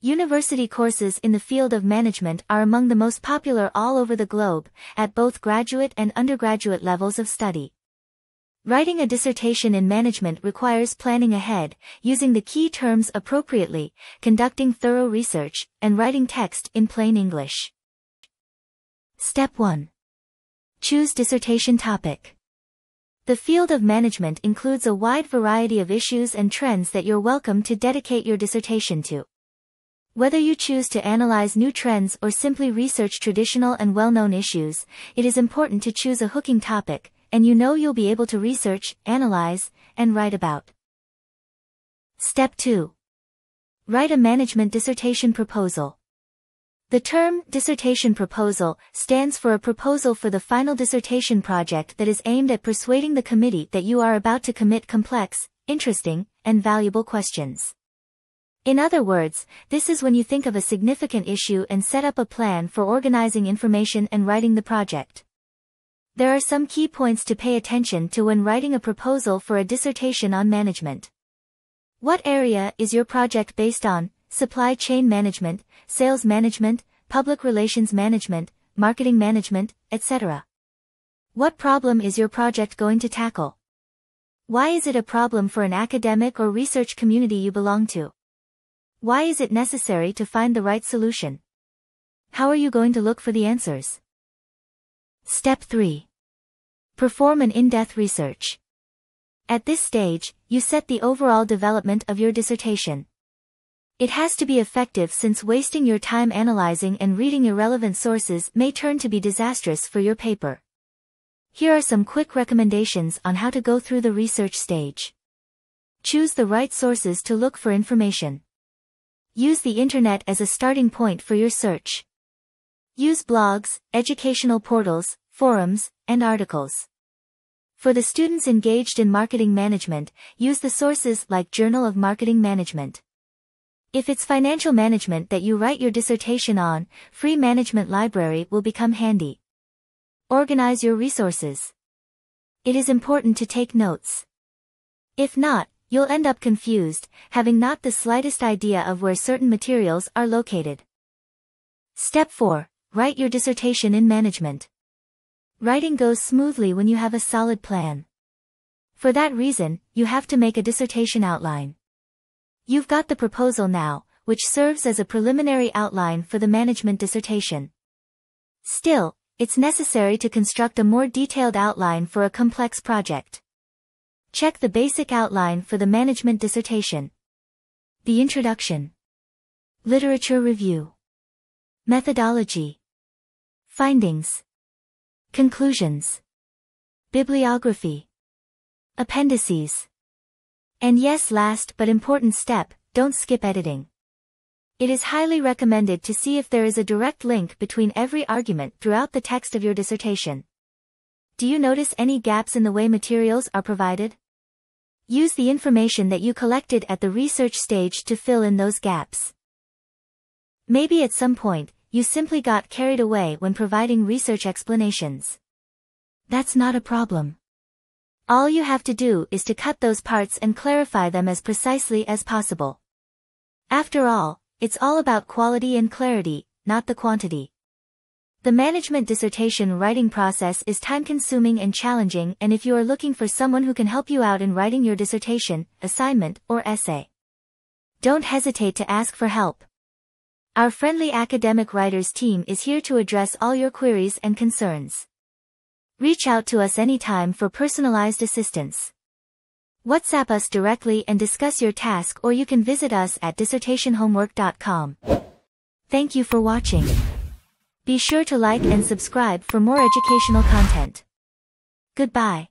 University courses in the field of management are among the most popular all over the globe, at both graduate and undergraduate levels of study. Writing a dissertation in management requires planning ahead, using the key terms appropriately, conducting thorough research, and writing text in plain English. Step 1. Choose dissertation topic. The field of management includes a wide variety of issues and trends that you're welcome to dedicate your dissertation to. Whether you choose to analyze new trends or simply research traditional and well-known issues, it is important to choose a hooking topic, and you know you'll be able to research, analyze, and write about. Step 2. Write a management dissertation proposal. The term dissertation proposal stands for a proposal for the final dissertation project that is aimed at persuading the committee that you are about to commit complex, interesting, and valuable questions. In other words, this is when you think of a significant issue and set up a plan for organizing information and writing the project. There are some key points to pay attention to when writing a proposal for a dissertation on management. What area is your project based on? Supply chain management, sales management, public relations management, marketing management, etc. What problem is your project going to tackle? Why is it a problem for an academic or research community you belong to? Why is it necessary to find the right solution? How are you going to look for the answers? Step 3. Perform an in-depth research. At this stage, you set the overall development of your dissertation. It has to be effective since wasting your time analyzing and reading irrelevant sources may turn to be disastrous for your paper. Here are some quick recommendations on how to go through the research stage. Choose the right sources to look for information. Use the internet as a starting point for your search. Use blogs, educational portals, forums, and articles. For the students engaged in marketing management, use the sources like Journal of Marketing Management. If it's financial management that you write your dissertation on, Free Management Library will become handy. Organize your resources. It is important to take notes. If not, you'll end up confused, having not the slightest idea of where certain materials are located. Step 4. Write your dissertation in management. Writing goes smoothly when you have a solid plan. For that reason, you have to make a dissertation outline. You've got the proposal now, which serves as a preliminary outline for the management dissertation. Still, it's necessary to construct a more detailed outline for a complex project. Check the basic outline for the management dissertation. The introduction. Literature review. Methodology. Findings. Conclusions. Bibliography. Appendices. And yes, last but important step, don't skip editing. It is highly recommended to see if there is a direct link between every argument throughout the text of your dissertation. Do you notice any gaps in the way materials are provided? Use the information that you collected at the research stage to fill in those gaps. Maybe at some point, you simply got carried away when providing research explanations. That's not a problem. All you have to do is to cut those parts and clarify them as precisely as possible. After all, it's all about quality and clarity, not the quantity. The management dissertation writing process is time-consuming and challenging, and if you are looking for someone who can help you out in writing your dissertation, assignment, or essay, don't hesitate to ask for help. Our friendly academic writers team is here to address all your queries and concerns. Reach out to us anytime for personalized assistance. WhatsApp us directly and discuss your task, or you can visit us at dissertationhomework.com. Thank you for watching. Be sure to like and subscribe for more educational content. Goodbye.